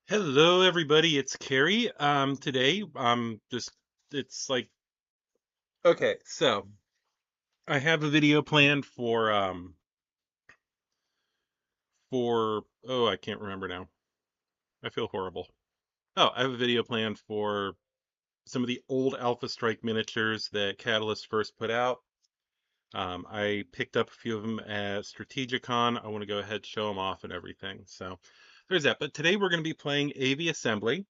Hello, everybody. It's Carrie. Today, it's like, okay, so I have a video planned oh, I can't remember now. I feel horrible. Oh, I have a video planned for some of the old Alpha Strike miniatures that Catalyst first put out. I picked up a few of them at Strategicon. I want to go ahead and show them off and everything. So there's that. But today we're going to be playing Aviassembley.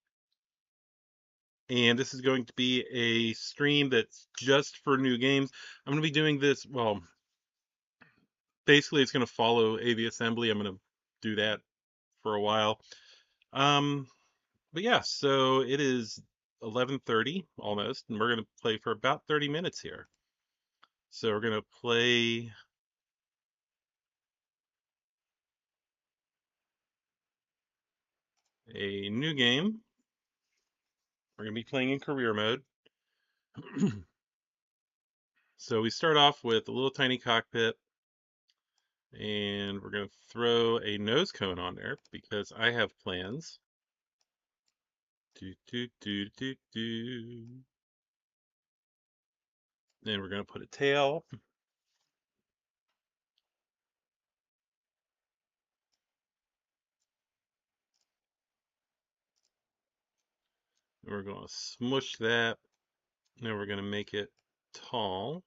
And this is going to be a stream that's just for new games. I'm going to be doing this, well, basically it's going to follow Aviassembley. I'm going to do that for a while. Um, but yeah, so it is 11:30 almost, and we're going to play for about 30 minutes here. So we're going to play a new game. We're going to be playing in career mode. So we start off with a little tiny cockpit, and we're going to throw a nose cone on there because I have plans. Do, do, do, do, do. Then we're going to put a tail. We're going to smush that. Now we're going to make it tall.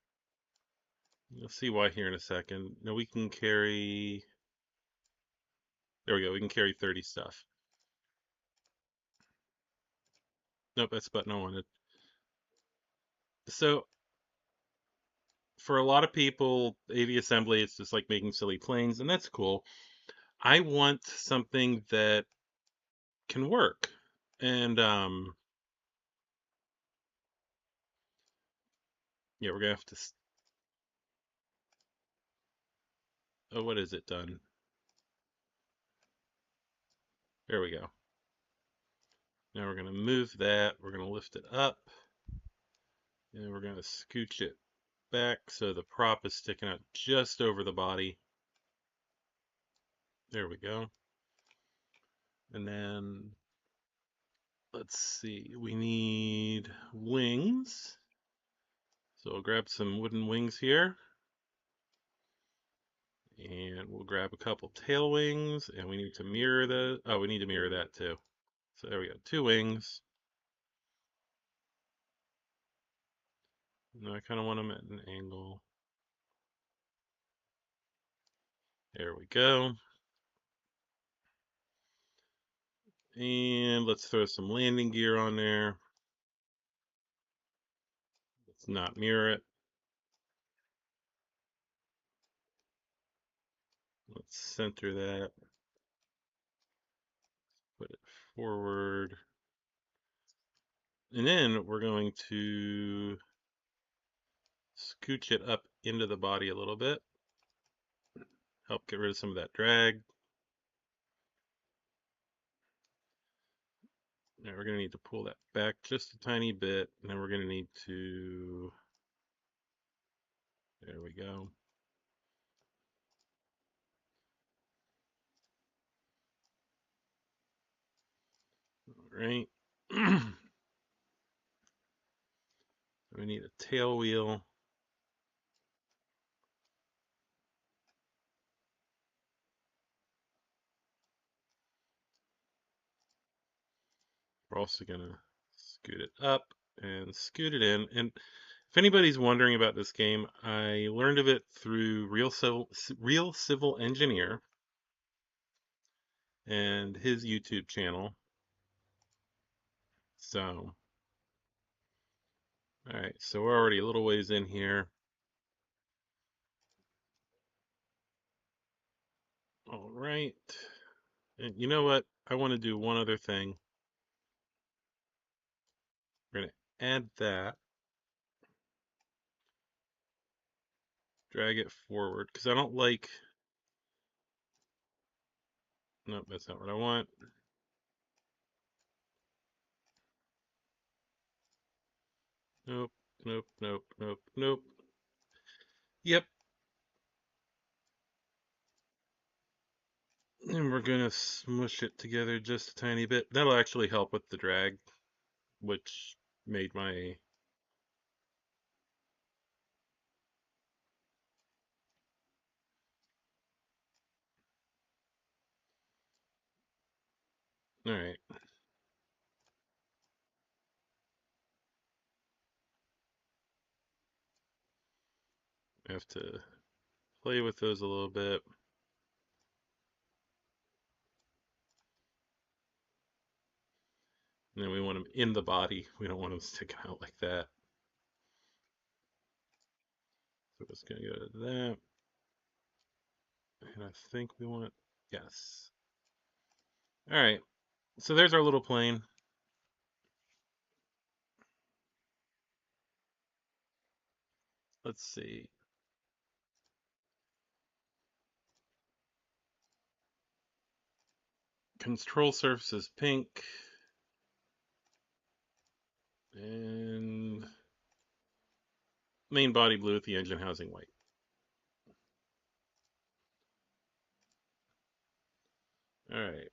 You'll see why here in a second. Now we can carry, there we go, we can carry 30 stuff. Nope, that's the button I wanted. So for a lot of people, AV assembly, it's just like making silly planes, and that's cool. I want something that can work. And yeah, we're gonna have to, oh, what is it done? There we go. Now we're going to move that. We're going to lift it up. And we're going to scooch it back so the prop is sticking out just over the body. There we go. And then let's see, we need wings. So we'll grab some wooden wings here. And we'll grab a couple tail wings, and we need to mirror the, oh, we need to mirror that too. So there we go, 2 wings. No, I kind of want them at an angle. There we go. And let's throw some landing gear on there. Let's not mirror it. Let's center that. Put it forward. And then we're going to scooch it up into the body a little bit. Help get rid of some of that drag. Now we're going to need to pull that back just a tiny bit. And then we're going to need to, there we go. All right. We need a tail wheel. We're also going to scoot it up and scoot it in. And if anybody's wondering about this game, I learned of it through Real Civil Engineer and his YouTube channel. So, all right, so we're already a little ways in here. All right. And you know what? I want to do one other thing. We're going to add that, drag it forward, because I don't like, nope, that's not what I want. Nope, nope, nope, nope, nope. Yep. And we're gonna smush it together just a tiny bit. That'll actually help with the drag, which made my... Alright, I have to play with those a little bit. And then we want them in the body. We don't want them sticking out like that. So it's gonna go to that. And I think we want... Yes. Alright, so there's our little plane. Let's see. Control surface is pink. And main body blue with the engine housing white. Alright.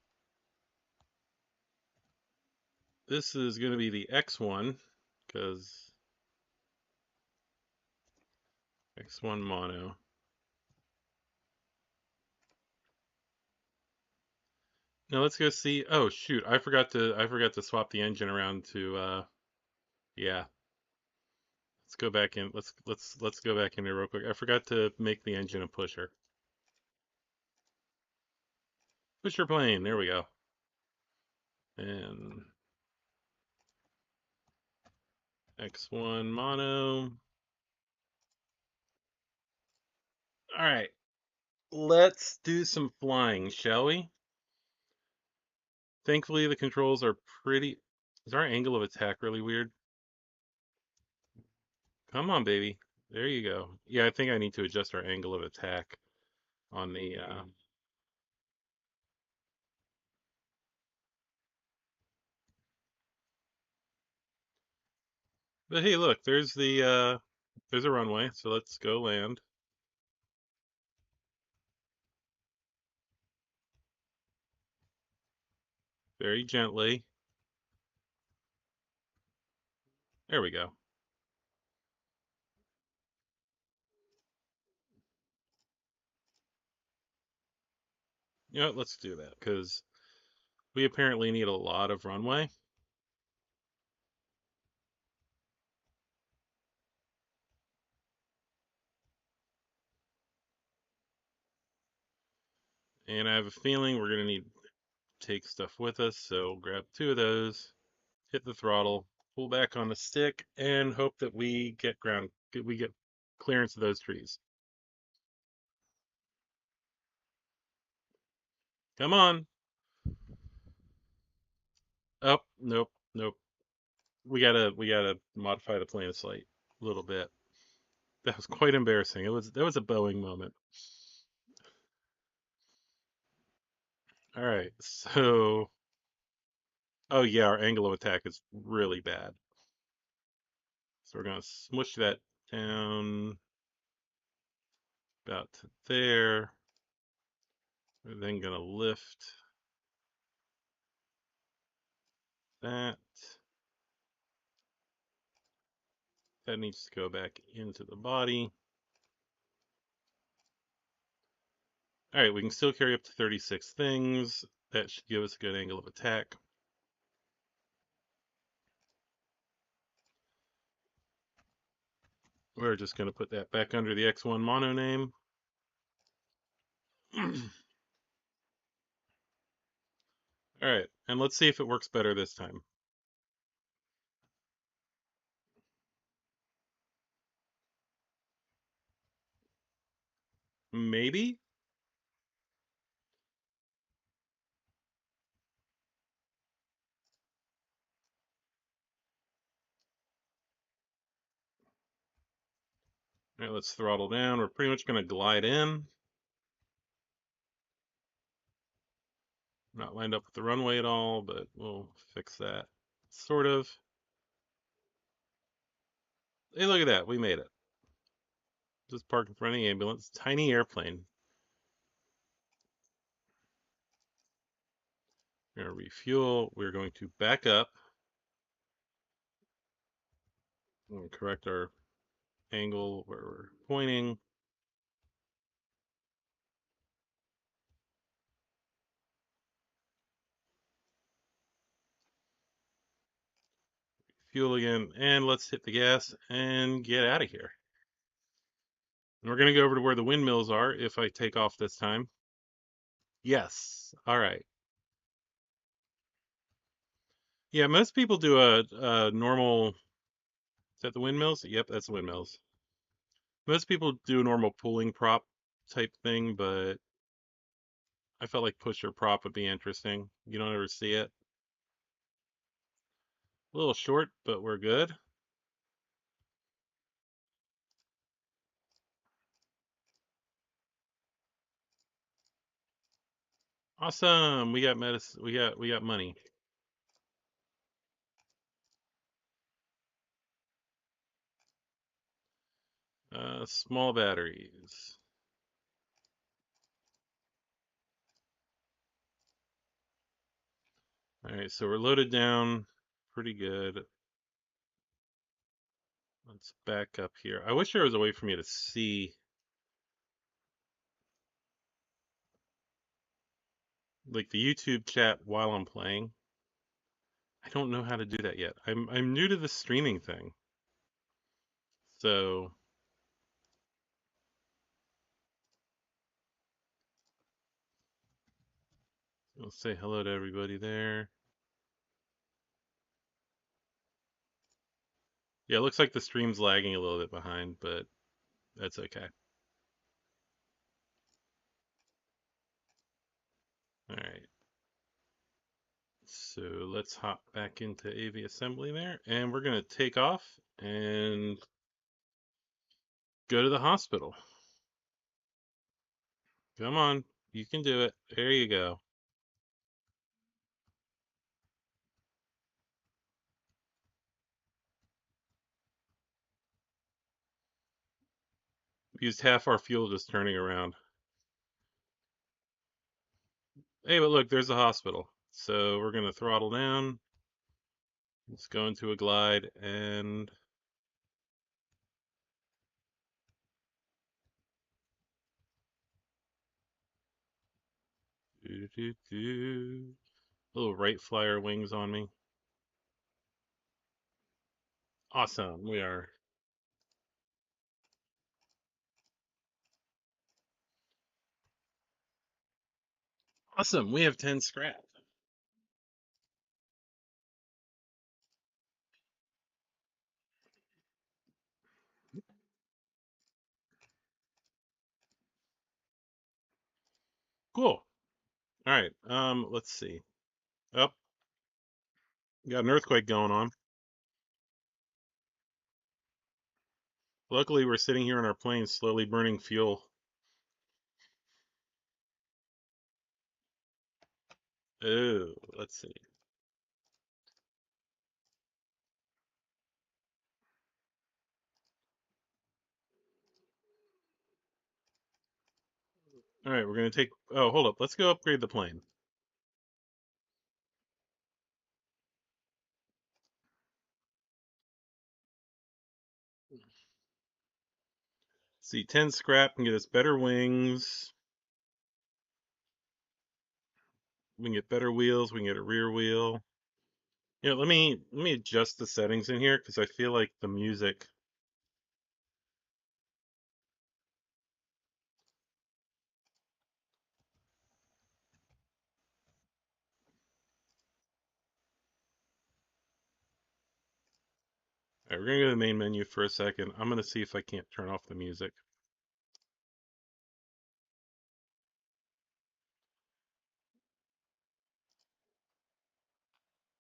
This is going to be the X1, because X1 mono. Now let's go see. Oh shoot, I forgot to swap the engine around to yeah. Let's go back in. Let's go back in here real quick. I forgot to make the engine a pusher. Pusher plane. There we go. And X1 mono. All right. Let's do some flying, shall we? Thankfully the controls are pretty... Is our angle of attack really weird? Come on, baby. There you go. Yeah, I think I need to adjust our angle of attack on the but hey, look, there's a runway, so let's go land very gently. There we go. You know what, let's do that because we apparently need a lot of runway. And I have a feeling we're gonna need to take stuff with us, so grab two of those, hit the throttle, pull back on the stick, and hope that we get clearance of those trees. Come on. Oh, nope, nope. We gotta modify the plane a slight little bit. That was quite embarrassing. That was a Boeing moment. All right, so oh yeah, our angle of attack is really bad. So we're gonna smush that down about to there. We're then gonna lift that. That needs to go back into the body. All right, we can still carry up to 36 things. That should give us a good angle of attack. We're just going to put that back under the X1 mono name. All right, and let's see if it works better this time. Maybe? All right, let's throttle down. We're pretty much going to glide in. Not lined up with the runway at all, but we'll fix that. Sort of. Hey, look at that. We made it. Just parked in front of the ambulance. Tiny airplane. We're going to refuel. We're going to back up. We'll correct our angle where we're pointing. Fuel again, and let's hit the gas and get out of here. And we're going to go over to where the windmills are if I take off this time. Yes. All right. Yeah, most people do a normal. Is that the windmills? Yep, that's the windmills. Most people do a normal pulling prop type thing, but I felt like pusher prop would be interesting. You don't ever see it. A little short, but we're good. Awesome. We got medicine. We got money. Small batteries. All right, so we're loaded down pretty good. Let's back up here. I wish there was a way for me to see like the YouTube chat while I'm playing. I don't know how to do that yet. I'm new to the streaming thing. So I'll say hello to everybody there. Yeah, it looks like the stream's lagging a little bit behind, but that's okay. All right. So let's hop back into Aviassembley there, and we're gonna take off and go to the hospital. Come on, you can do it. There you go. Used half our fuel just turning around. Hey, but look, there's the hospital. So we're gonna throttle down. Let's go into a glide and doo -doo -doo. Little right flyer wings on me. Awesome. We are awesome. We have 10 scrap. Cool. All right. Let's see. Up. Got an earthquake going on. Luckily, we're sitting here in our plane slowly burning fuel. Oh, let's see. All right, we're gonna take. Oh, hold up. Let's go upgrade the plane. See, 10 scrap can get us better wings. We can get better wheels. We can get a rear wheel. Yeah, let me adjust the settings in here because I feel like the music. All right, we're gonna go to the main menu for a second. I'm gonna see if I can't turn off the music.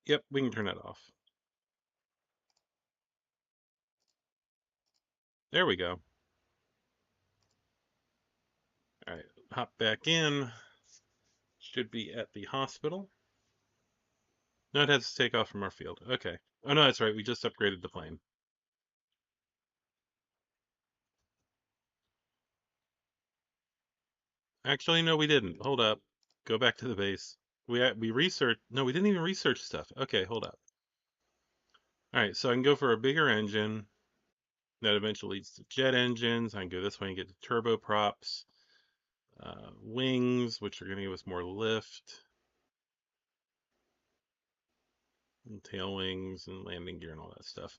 Yep, we can turn that off. There we go. All right, hop back in. Should be at the hospital. No, it has to take off from our field. Okay. Oh no, that's right. We just upgraded the plane. Actually, no, we didn't. Hold up. Go back to the base. We researched. No, we didn't even research stuff. Okay, hold up. All right, so I can go for a bigger engine that eventually leads to jet engines. I can go this way and get the turboprops, wings, which are going to give us more lift, and tail wings and landing gear and all that stuff.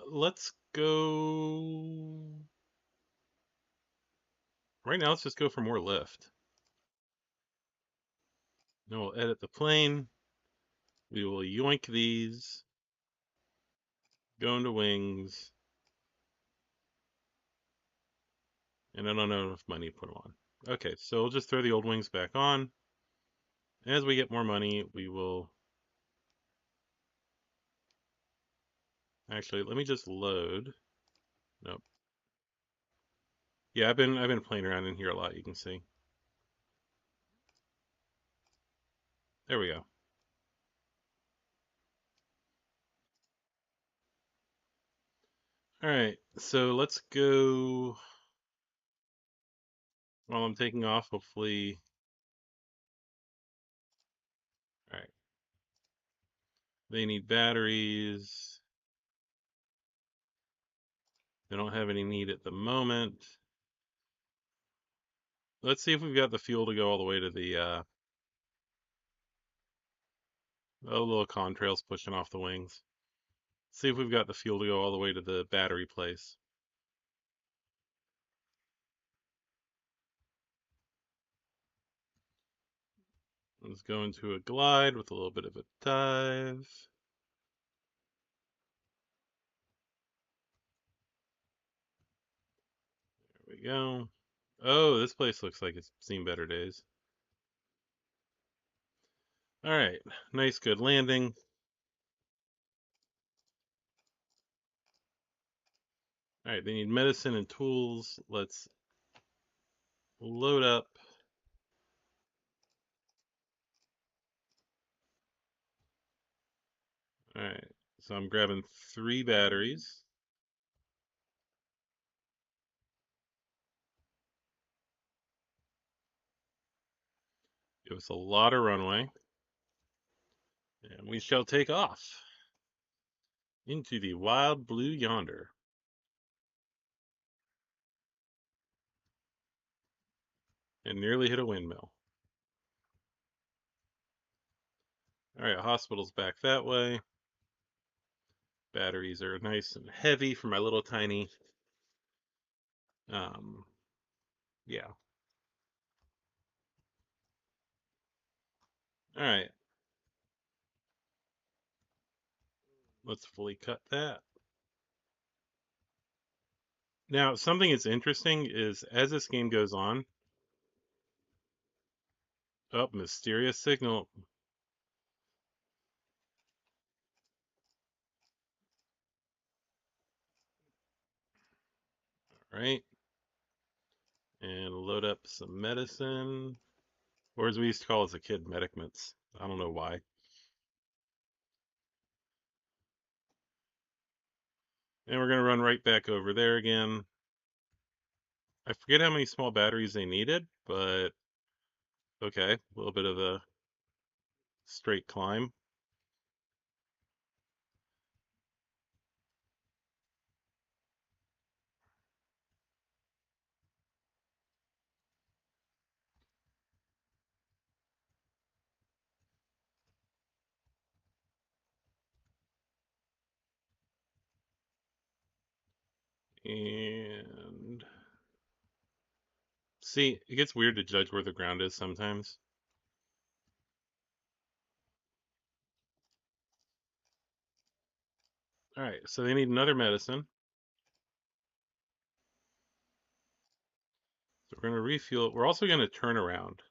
Let's go. Right now, let's just go for more lift. Then we'll edit the plane. We will yoink these, go into wings, and I don't know enough money to put them on. Okay, so we'll just throw the old wings back on. As we get more money, we will. Actually, let me just load. Nope. Yeah, I've been playing around in here a lot. You can see. There we go. All right, so let's go. While I'm taking off, hopefully. All right. They need batteries. They don't have any need at the moment. Let's see if we've got the fuel to go all the way to the oh, little contrails pushing off the wings. See if we've got the fuel to go all the way to the battery place. Let's go into a glide with a little bit of a dive. There we go. Oh, this place looks like it's seen better days. All right, nice, good landing. All right, they need medicine and tools. Let's load up. All right, so I'm grabbing 3 batteries. Give us a lot of runway. And we shall take off into the wild blue yonder. And nearly hit a windmill. All right, hospital's back that way. Batteries are nice and heavy for my little tiny, um, yeah. All right, let's fully cut that. Now, something that's interesting is as this game goes on, oh, mysterious signal. All right, and load up some medicine, or as we used to call as a kid, medicaments. I don't know why. And we're gonna run right back over there again. I forget how many small batteries they needed, but okay, a little bit of a straight climb. And see, it gets weird to judge where the ground is sometimes. All right, so they need another medicine. So we're going to refuel it. We're also going to turn around.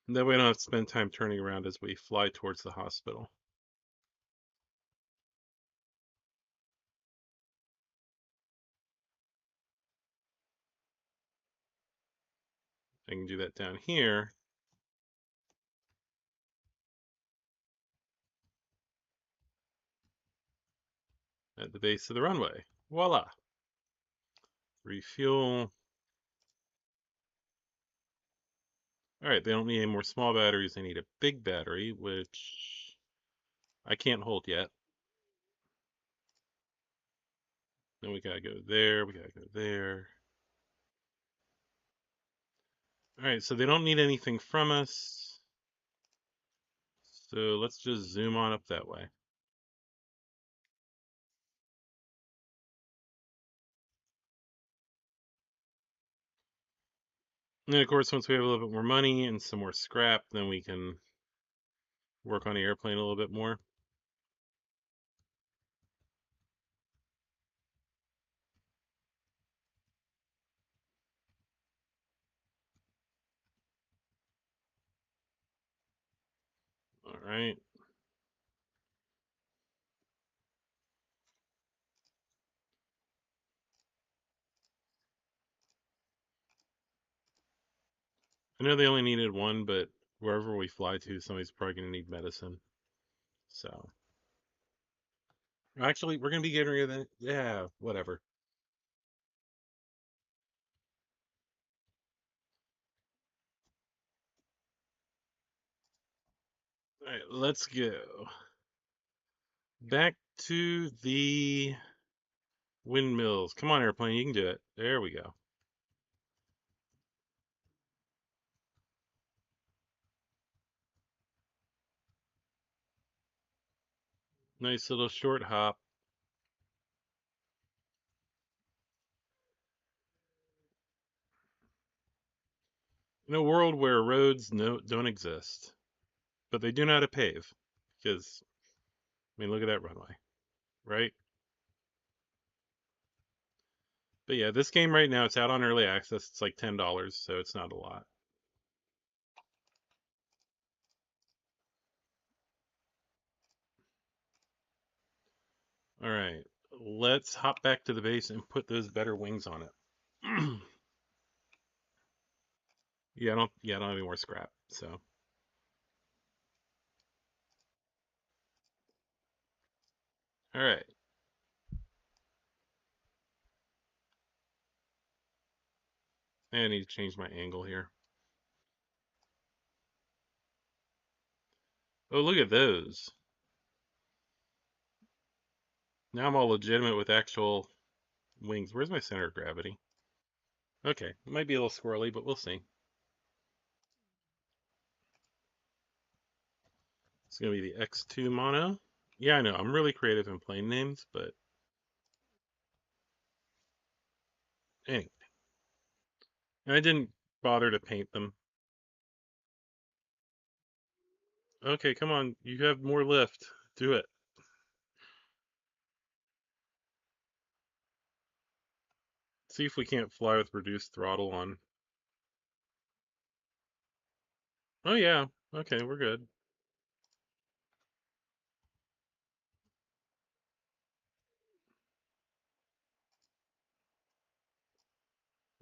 That way we don't have to spend time turning around as we fly towards the hospital. I can do that down here at the base of the runway. Voila. Refuel. All right, they don't need any more small batteries. They need a big battery, which I can't hold yet. Then we gotta go there. We gotta go there. All right, so they don't need anything from us. So let's just zoom on up that way. And of course, once we have a little bit more money and some more scrap, then we can work on the airplane a little bit more. All right. I know they only needed one, but wherever we fly to, somebody's probably going to need medicine. So, actually, we're going to be getting rid of that. Yeah, whatever. All right, let's go back to the windmills. Come on, airplane, you can do it. There we go. Nice little short hop. In a world where roads don't exist, but they do know how to pave, because I mean, look at that runway, right? But yeah, this game right now, it's out on early access. It's like $10, so it's not a lot. All right, let's hop back to the base and put those better wings on it. Yeah, I don't have any more scrap. So, all right. I need to change my angle here. Oh, look at those. Now I'm all legitimate with actual wings. Where's my center of gravity? Okay, it might be a little squirrely, but we'll see. It's gonna be the X2 mono. Yeah, I know. I'm really creative in plane names, but anyway. And I didn't bother to paint them. Okay, come on. You have more lift. Do it. See if we can't fly with reduced throttle on. Oh yeah. Okay, we're good.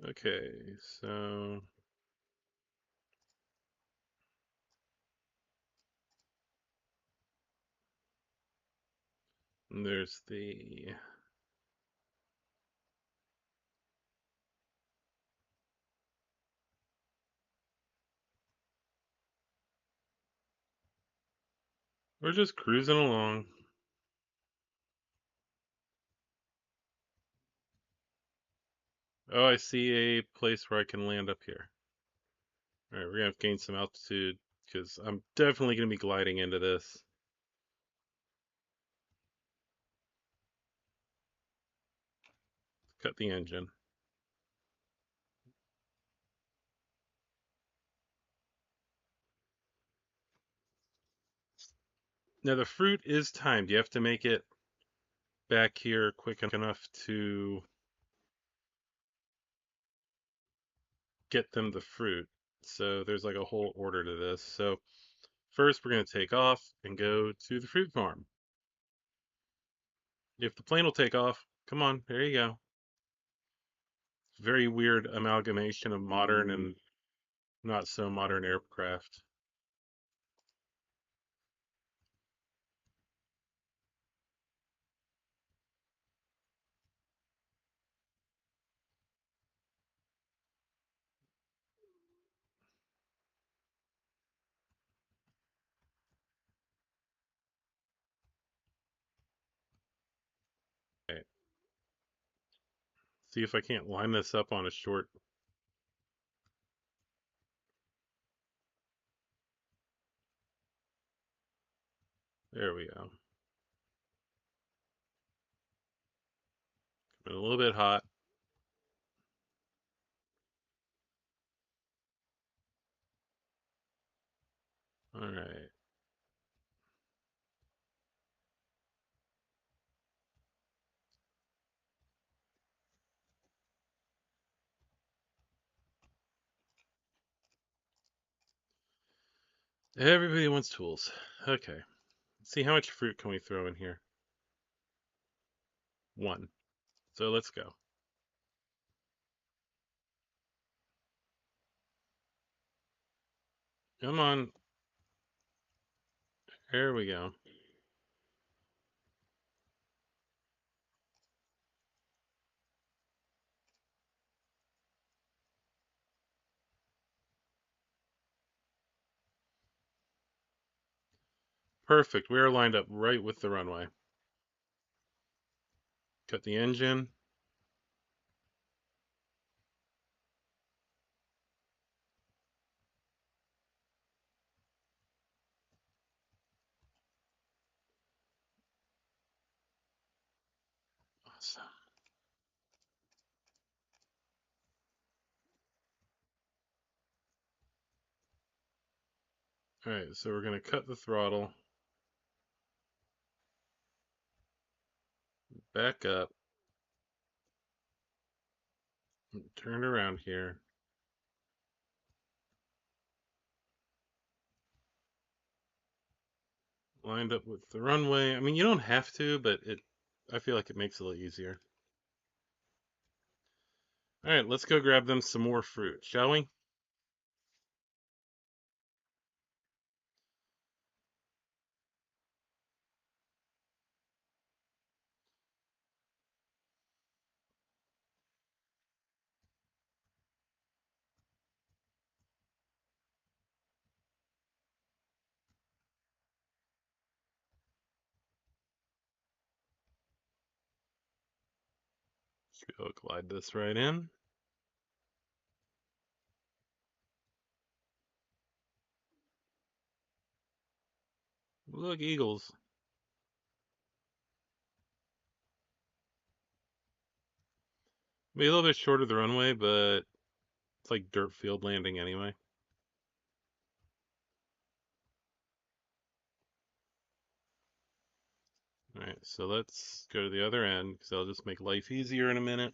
Okay, so there's the we're just cruising along. Oh, I see a place where I can land up here. All right, we're gonna have to gain some altitude because I'm definitely gonna be gliding into this. Cut the engine. Now the fruit is timed. You have to make it back here quick enough to get them the fruit. So there's like a whole order to this. So first we're gonna take off and go to the fruit farm. If the plane will take off, come on, there you go. Very weird amalgamation of modern and not so modern aircraft. See if I can't line this up on a short. There we go. Been a little bit hot. All right. Everybody wants tools. Okay. Let's see how much fruit can we throw in here? 1. So let's go. Come on. There we go. Perfect. We are lined up right with the runway. Cut the engine. Awesome. All right, so we're going to cut the throttle. Back up. Turn around here. Lined up with the runway. I mean, you don't have to, but I feel like it makes it a little easier. All right, let's go grab them some more fruit, shall we? Just go glide this right in. Look, eagles. Be a little bit short of the runway, but it's like dirt field landing anyway. All right, so let's go to the other end because that'll just make life easier in a minute.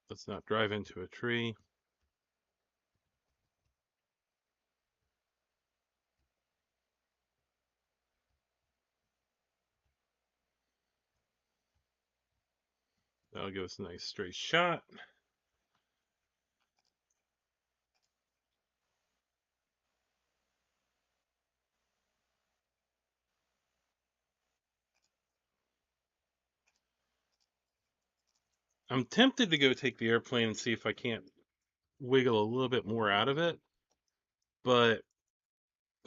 Let's not drive into a tree. That'll give us a nice straight shot. I'm tempted to go take the airplane and see if I can't wiggle a little bit more out of it, but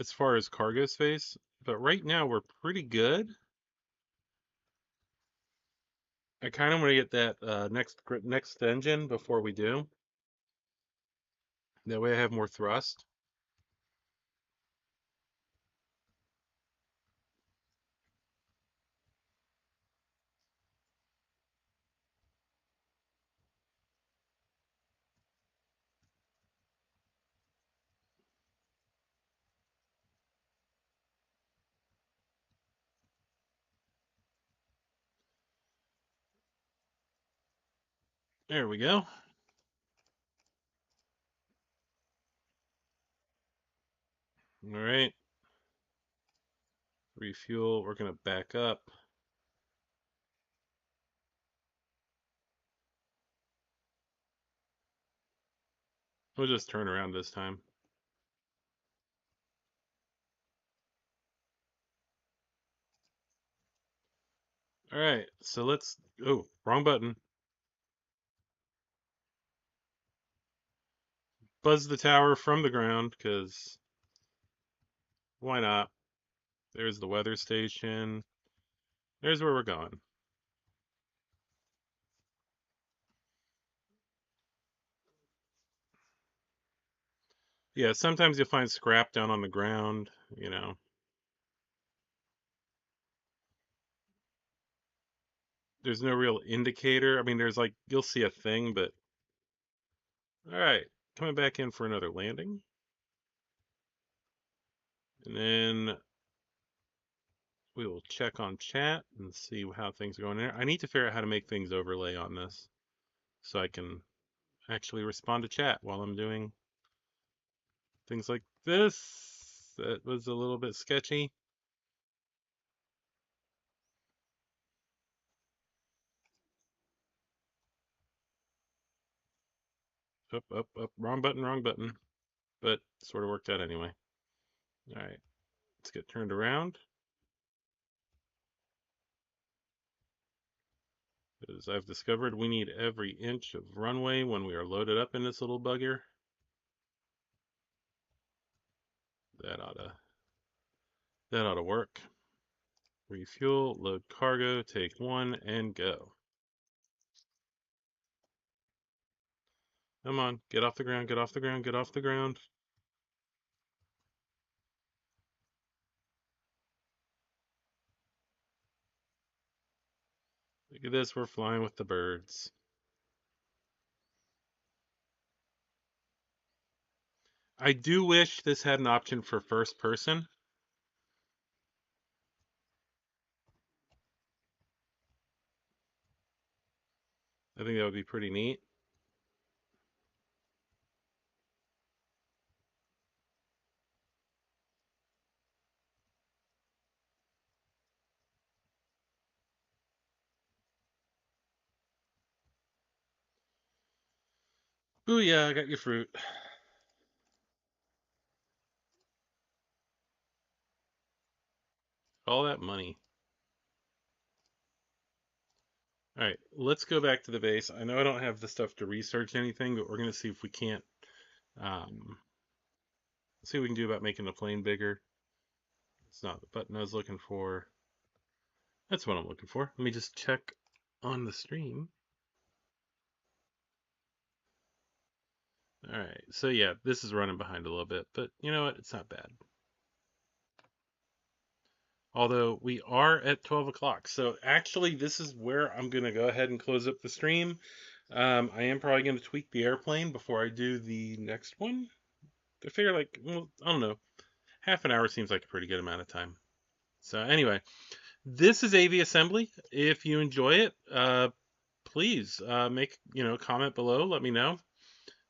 as far as cargo space, but right now we're pretty good. I kind of want to get that next engine before we do. That way I have more thrust. There we go. All right. Refuel. We're going to back up. We'll just turn around this time. All right. So let's. Oh, wrong button. buzz the tower from the ground, because why not? There's the weather station. There's where we're going. Yeah, sometimes you'll find scrap down on the ground, you know. There's no real indicator. I mean, there's like, you'll see a thing, but all right, coming back in for another landing. And then we will check on chat and see how things are going there. I need to figure out how to make things overlay on this so I can actually respond to chat while I'm doing things like this. That was a little bit sketchy. Up, up, up. Wrong button, wrong button. But sort of worked out anyway. All right, let's get turned around. As I've discovered, we need every inch of runway when we are loaded up in this little bugger. That ought to work. Refuel, load cargo, take one, and go. Come on, get off the ground, get off the ground, get off the ground. Look at this, we're flying with the birds. I do wish this had an option for first person. I think that would be pretty neat. Ooh, yeah, I got your fruit. All that money. All right, let's go back to the base. I know I don't have the stuff to research anything, but we're going to see if we can't, see what we can do about making the plane bigger. It's not the button I was looking for. That's what I'm looking for. Let me just check on the stream. All right, so yeah, this is running behind a little bit, but you know what? It's not bad. Although we are at 12 o'clock. So actually, this is where I'm going to go ahead and close up the stream. I am probably going to tweak the airplane before I do the next one. I figure, like, well, I don't know. Half an hour seems like a pretty good amount of time. So anyway, this is Aviassembley. If you enjoy it, please make, comment below. Let me know.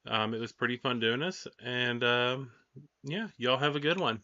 It was pretty fun doing this. And yeah, y'all have a good one.